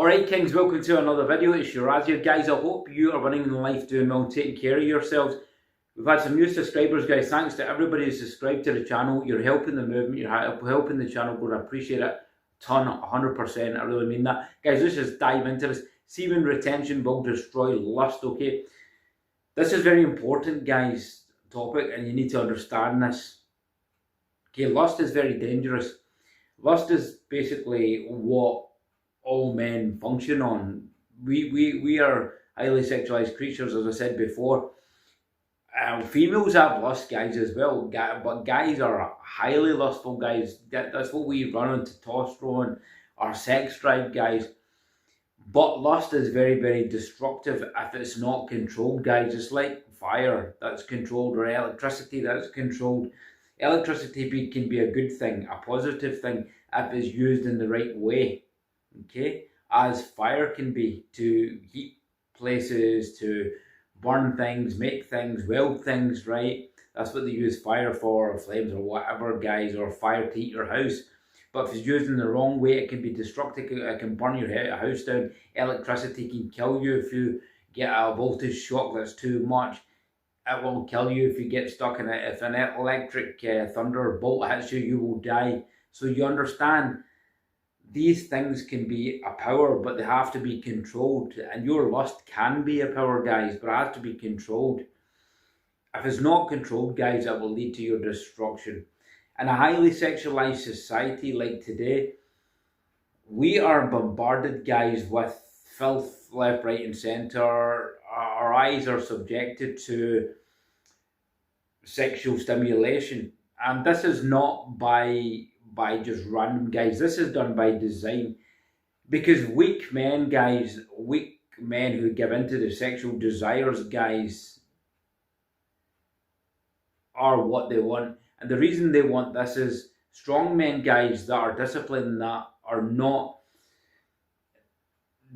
Alright Kings, welcome to another video. It's Shiraz here guys. I hope you are winning in life, doing well, taking care of yourselves. We've had some new subscribers guys. Thanks to everybody who's subscribed to the channel. You're helping the movement, you're helping the channel grow. I appreciate it a ton, 100%. I really mean that. Guys, let's just dive into this. Semen retention will destroy lust, okay? This is very important guys, topic, and you need to understand this. Okay, lust is very dangerous. Lust is basically what all men function on. We are highly sexualized creatures, as I said before. Females have lust, guys, as well, but guys are highly lustful, guys. That's what we run on, testosterone, our sex drive, guys. But lust is very, very destructive if it's not controlled, guys. It's like fire that's controlled, or electricity that's controlled. Electricity can be a good thing, a positive thing, if it's used in the right way. Okay, as fire can be, to heat places, to burn things, make things, weld things, right? That's what they use fire for, or flames, or whatever, guys, or fire to heat your house. But if it's used in the wrong way, it can be destructive. It can burn your house down. Electricity can kill you if you get a voltage shock that's too much. It will kill you if you get stuck in it. If an electric thunderbolt hits you, you will die. So you understand, these things can be a power, but they have to be controlled. And your lust can be a power, guys, but it has to be controlled. If it's not controlled, guys, it will lead to your destruction. In a highly sexualized society like today, we are bombarded, guys, with filth left, right, and center. Our eyes are subjected to sexual stimulation. And this is not by just random, guys. This is done by design, because weak men, guys, weak men who give into the sexual desires, guys, are what they want. And the reason they want this is strong men, guys, that are disciplined, that are not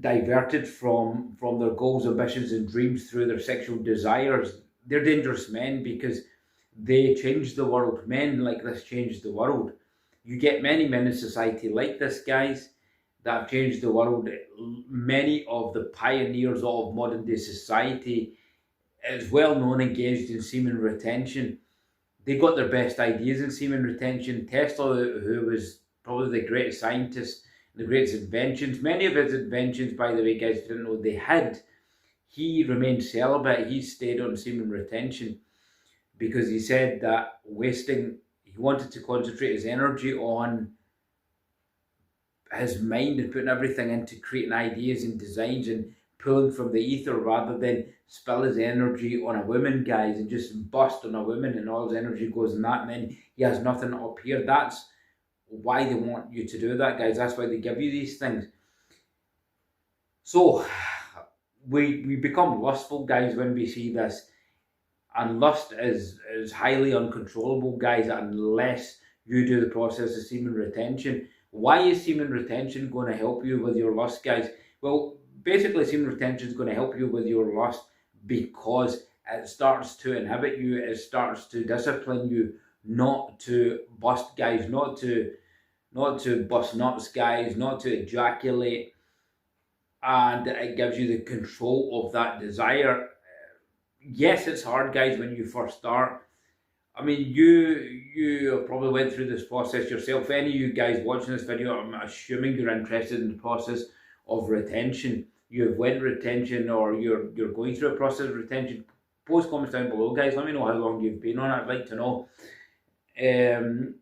diverted from their goals, ambitions, and dreams through their sexual desires. They're dangerous men, because they change the world. Men like this change the world. You get many men in society like this, guys, that have changed the world. Many of the pioneers of modern day society is well known, engaged in semen retention. They got their best ideas in semen retention. Tesla, who was probably the greatest scientist, the greatest inventions, many of his inventions, by the way, guys, if you didn't know, they had. He remained celibate. He stayed on semen retention because he said that he wanted to concentrate his energy on his mind and putting everything into creating ideas and designs and pulling from the ether, rather than spill his energy on a woman, guys, and just bust on a woman, and all his energy goes in that, and then he has nothing up here. That's why they want you to do that, guys. That's why they give you these things. So we become lustful, guys, when we see this. And lust is highly uncontrollable, guys, unless you do the process of semen retention. Why is semen retention going to help you with your lust, guys? Well, basically, semen retention is going to help you with your lust because it starts to inhibit you. It starts to discipline you not to bust, guys, not to bust nuts, guys, not to ejaculate. And it gives you the control of that desire. Yes, it's hard, guys, when you first start. I mean, you probably went through this process yourself. Any of you guys watching this video, I'm assuming you're interested in the process of retention. You've went retention, or you're going through a process of retention. Post comments down below, guys. Let me know how long you've been on it. I'd like to know. And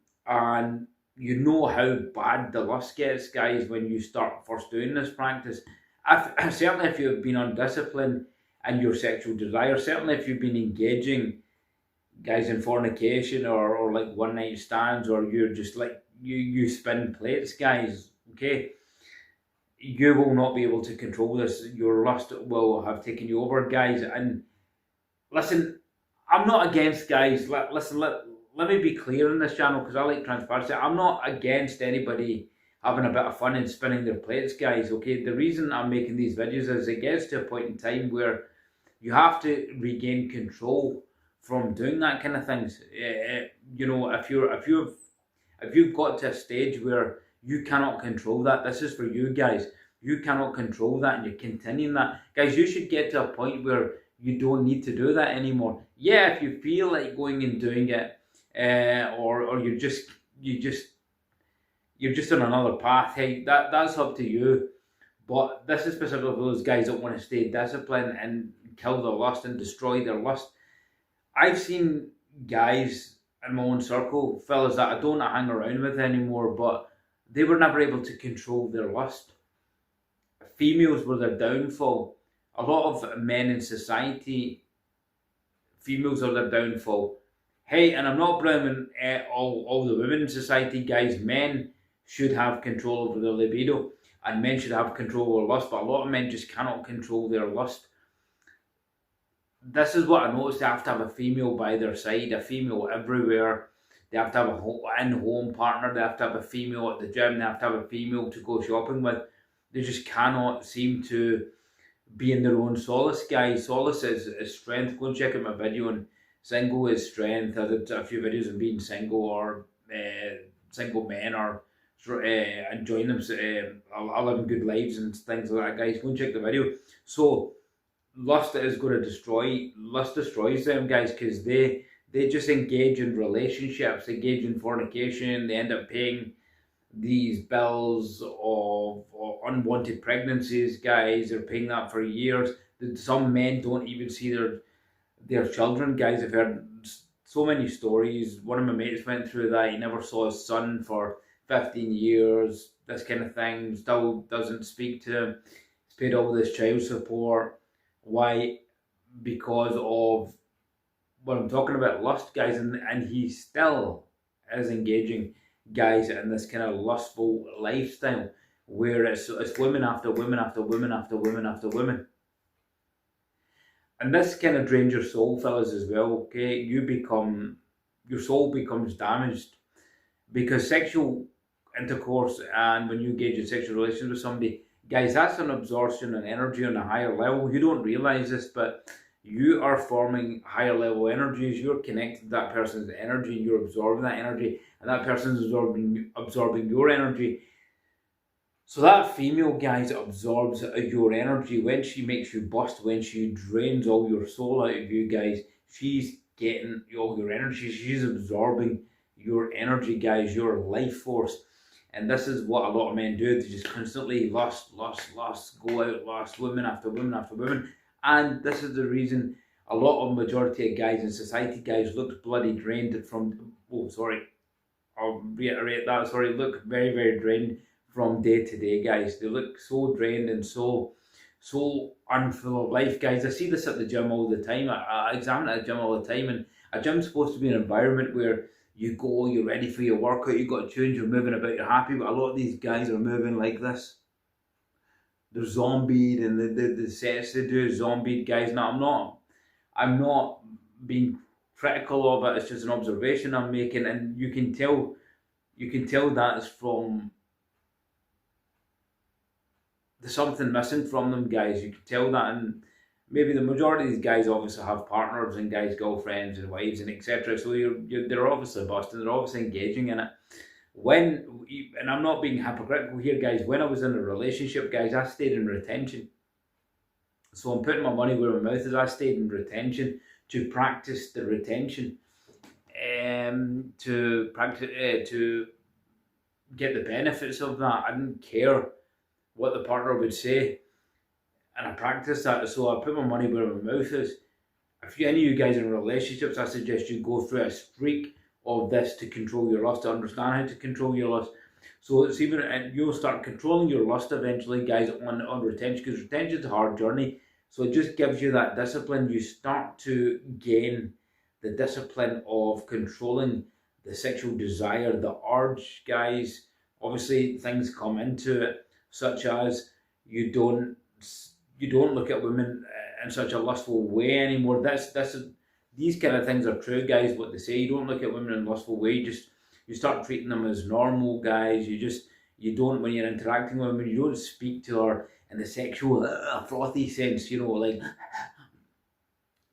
you know how bad the lust gets, guys, when you start first doing this practice. Certainly if you've been undisciplined and your sexual desire, certainly if you've been engaging, guys, in fornication, or like one night stands, or you're just like you spin plates, guys, okay, you will not be able to control this. Your lust will have taken you over, guys. And listen, I'm not against, guys, let me be clear on this channel, because I like transparency. I'm not against anybody having a bit of fun and spinning their plates, guys, okay? The reason I'm making these videos is it gets to a point in time where you have to regain control from doing that kind of things. You know, if you've got to a stage where you cannot control that, this is for you, guys. you cannot control that, and you're continuing that. Guys, you should get to a point where you don't need to do that anymore. Yeah, if you feel like going and doing it, or you're just on another path, hey, that's up to you. But this is specifically for those guys that want to stay disciplined and kill their lust and destroy their lust. I've seen guys in my own circle, fellas that I don't hang around with anymore, but they were never able to control their lust. Females were their downfall. A lot of men in society, females are their downfall. Hey, and I'm not blaming all the women in society, guys. Men should have control over their libido, and men should have control over lust, but a lot of men just cannot control their lust. This is what I noticed. They have to have a female by their side, a female everywhere. They have to have a in-home partner. They have to have a female at the gym. They have to have a female to go shopping with. They just cannot seem to be in their own solace, guys. Solace is strength. Go and check out my video on single is strength. I did a few videos on being single, or single men, or enjoying them, living good lives and things like that, guys. Go and check the video. So lust is going to destroy. Lust destroys them, guys, because they just engage in relationships, engage in fornication. They end up paying these bills of unwanted pregnancies, guys. They're paying that for years. Some men don't even see their children, guys. I've heard so many stories. One of my mates went through that. He never saw his son for 15 years, this kind of thing. Still doesn't speak to him. He's paid all this child support. Why? Because of what I'm talking about, lust, guys. And he still is engaging, guys, in this kind of lustful lifestyle where it's women after women after women after women after women. And this kind of drains your soul, fellas, as well, okay? Your soul becomes damaged, because sexual intercourse, and when you engage in sexual relations with somebody, guys, that's an absorption and energy on a higher level. You don't realize this, but you are forming higher level energies. You're connected to that person's energy, and you're absorbing that energy, and that person's absorbing your energy. So that female, guys, absorbs your energy. When she makes you bust, when she drains all your soul out of you, guys, she's getting all your energy. She's absorbing your energy, guys, your life force. And this is what a lot of men do. They just constantly lust, go out, lust, women after women after women. And this is the reason a lot of majority of guys in society, guys, look bloody drained from, I'll reiterate that, look very, very drained from day to day, guys. They look so drained and so unfull of life, guys. I see this at the gym all the time. I examine at the gym all the time, and a gym's supposed to be an environment where you go, you're ready for your workout, you got tunes, you're moving about, you're happy, but a lot of these guys are moving like this. They're zombied, and the sets they do is zombied, guys. Now, I'm not being critical of it, it's just an observation I'm making, and you can tell that is from, there's something missing from them, guys. You can tell that, and maybe the majority of these guys obviously have partners and guys, girlfriends and wives and etc. So they're obviously busting, they're obviously engaging in it. And I'm not being hypocritical here, guys. When I was in a relationship, guys, I stayed in retention. So I'm putting my money where my mouth is. I stayed in retention to practice the retention, to practice to get the benefits of that. I didn't care what the partner would say, and I practiced that. So I put my money where my mouth is. If any of you guys in relationships, I suggest you go through a streak of this to control your lust, to understand how to control your lust. So it's even, and you'll start controlling your lust eventually, guys, on retention, because retention is a hard journey. So it just gives you that discipline. You start to gain the discipline of controlling the sexual desire, the urge, guys. Obviously, things come into it, such as you don't look at women in such a lustful way anymore. These kind of things are true, guys. What they say, you don't look at women in a lustful way. You start treating them as normal, guys. You don't, when you're interacting with women, you don't speak to her in the sexual frothy sense. You know,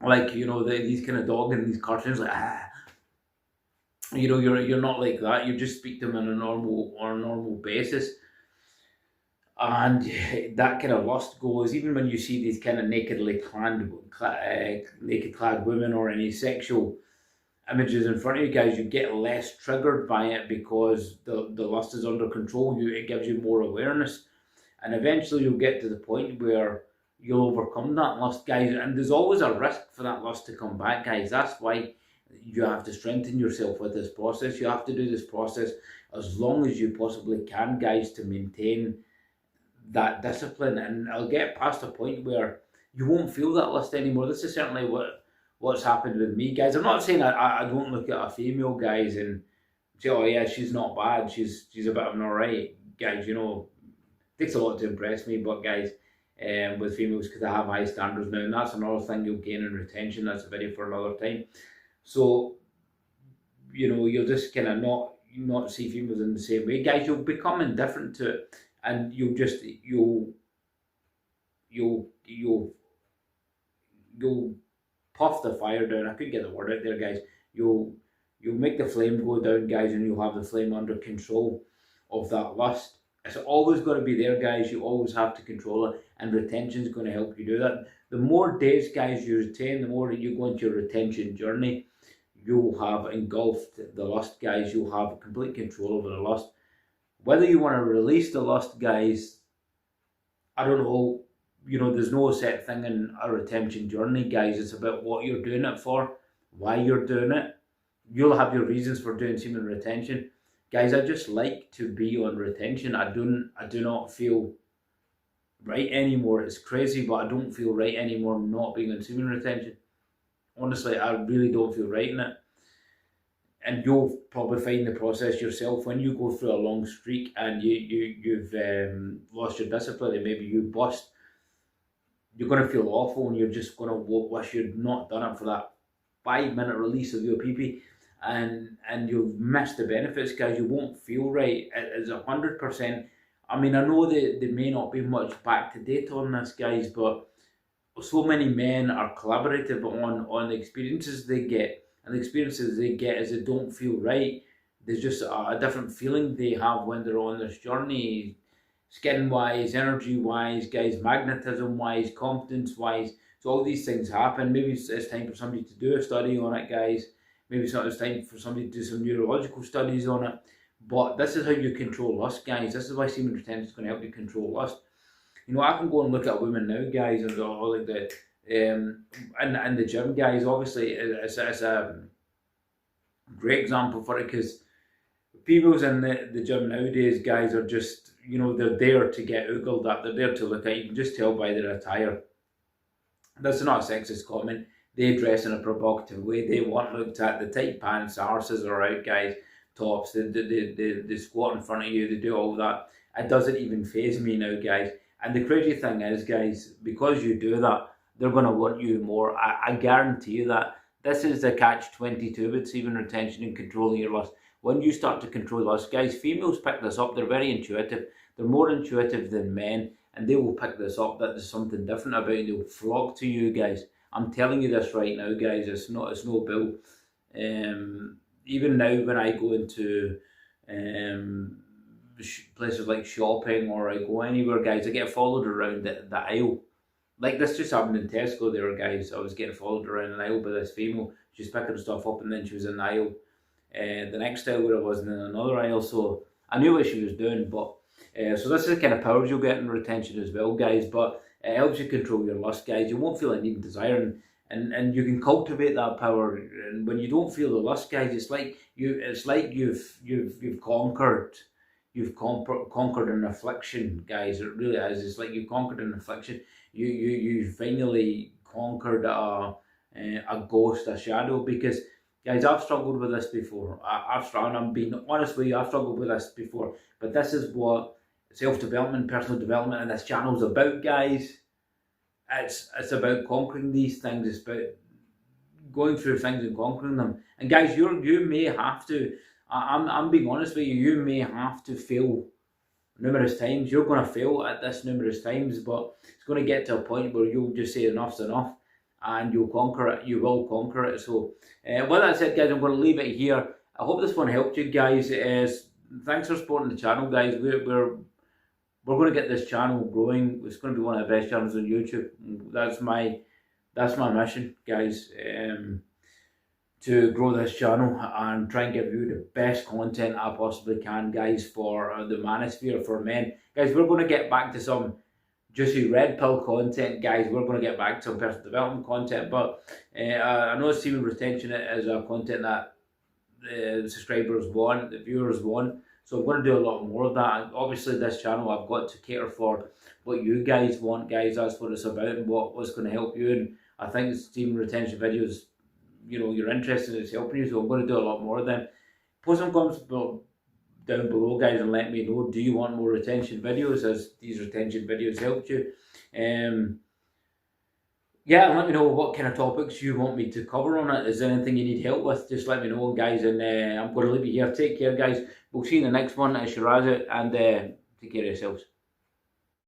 like you know, these kind of dog in these cartoons, like you know, you're not like that. You just speak to them on a normal basis. And that kind of lust goes, even when you see these kind of naked clad women or any sexual images in front of you guys, you get less triggered by it because the lust is under control. It gives you more awareness, and eventually you'll get to the point where you'll overcome that lust, guys. And there's always a risk for that lust to come back, guys. That's why you have to strengthen yourself with this process. You have to do this process as long as you possibly can, guys, to maintain that discipline. And I'll get past a point where you won't feel that lust anymore. This is certainly what's happened with me, guys. I'm not saying I don't look at a female, guys, and say, oh yeah, she's not bad, she's a bit of an alright, guys. You know, it takes a lot to impress me, but guys, with females, because I have high standards now, and that's another thing you'll gain in retention. That's a video for another time. So, you know, you'll just kind of not see females in the same way, guys. You'll become indifferent to it, and you'll puff the fire down. I couldn't get the word out there, guys. You'll make the flame go down, guys, and you'll have the flame under control of that lust. It's always got to be there, guys. You always have to control it, and retention is going to help you do that. The more days, guys, you retain, the more you go into your retention journey, you'll have engulfed the lust, guys. You'll have complete control over the lust. Whether you want to release the lust, guys, I don't know. You know, there's no set thing in a retention journey, guys. It's about what you're doing it for, why you're doing it. You'll have your reasons for doing semen retention. Guys, I just like to be on retention. I do not feel right anymore. It's crazy, but I don't feel right anymore not being on semen retention. Honestly, I really don't feel right in it. And you'll probably find the process yourself when you go through a long streak and you've lost your discipline and maybe you bust. You're going to feel awful, and you're just going to wish you'd not done it for that 5-minute release of your pee-pee, and you've missed the benefits, guys. You won't feel right. It's 100%. I mean, I know that there may not be much back to date on this, guys, but so many men are collaborative on the experiences they get, and the experiences they get is they don't feel right. There's just a different feeling they have when they're on this journey. Skin-wise, energy-wise, guys, magnetism-wise, confidence-wise. So all these things happen. Maybe it's time for somebody to do a study on it, guys. Maybe it's time for somebody to do some neurological studies on it. But this is how you control lust, guys. This is why semen retention is going to help you control lust. You know, I can go and look at women now, guys, and all like the in the gym, guys. Obviously, it's a great example for it, because females in the gym nowadays, guys, are just, you know, they're there to get oogled at. They're there to look at. You can just tell by their attire. That's not a sexist comment. They dress in a provocative way. They want looked at. The tight pants, arses are out, guys. Tops. They squat in front of you. They do all that. It doesn't even faze me now, guys. And the crazy thing is, guys, because you do that, they're going to want you more. I guarantee you that. This is the catch-22 with semen retention and controlling your lust. When you start to control lust, guys, females pick this up. They're very intuitive. They're more intuitive than men, and they will pick this up, that there's something different about it. They'll flock to you, guys. I'm telling you this right now, guys. It's no bill. Even now, when I go into places like shopping, or I go anywhere, guys, I get followed around the aisle. Like this just happened in Tesco there, guys. I was getting followed around an aisle by this female. She was picking stuff up, and then she was in the aisle. The next aisle where I was in another aisle, so I knew what she was doing. But so this is the kind of powers you'll get in retention as well, guys. But it helps you control your lust, guys. You won't feel a need and desire, and you can cultivate that power. And when you don't feel the lust, guys, it's like you've conquered. You've conquered an affliction, guys. It really is. It's like you've conquered an affliction. You finally conquered a ghost, a shadow. Because, guys, I've struggled with this before. I've struggled. I'm being honest with you. I've struggled with this before. But this is what self-development, personal development, and this channel is about, guys. It's about conquering these things. It's about going through things and conquering them. And guys, you may have to. I'm being honest with you. You may have to fail numerous times. You're going to fail at this numerous times, but it's going to get to a point where you'll just say enough's enough, and you'll conquer it. You will conquer it. So, with that said, guys, I'm going to leave it here. I hope this one helped you, guys. Thanks for supporting the channel, guys. We're we're going to get this channel growing. It's going to be one of the best channels on YouTube. That's my mission, guys. To grow this channel and try and give you the best content I possibly can, guys, for the manosphere, for men. Guys, we're going to get back to some juicy red pill content, guys. We're going to get back to some personal development content, but I know semen retention is a content that the subscribers want, the viewers want, so I'm going to do a lot more of that. And obviously this channel, I've got to cater for what you guys want, guys. That's what it's about, and what's going to help you. And I think semen retention videos, you know, you're interested in, it's helping you, so I'm going to do a lot more of them. Post some comments down below, guys, and let me know, do you want more retention videos? Has these retention videos helped you? Yeah, and let me know what kind of topics you want me to cover on it. Is there anything you need help with? Just let me know, guys, and I'm going to leave you here. Take care, guys. We'll see you in the next one. It's Shiraz out, and take care of yourselves.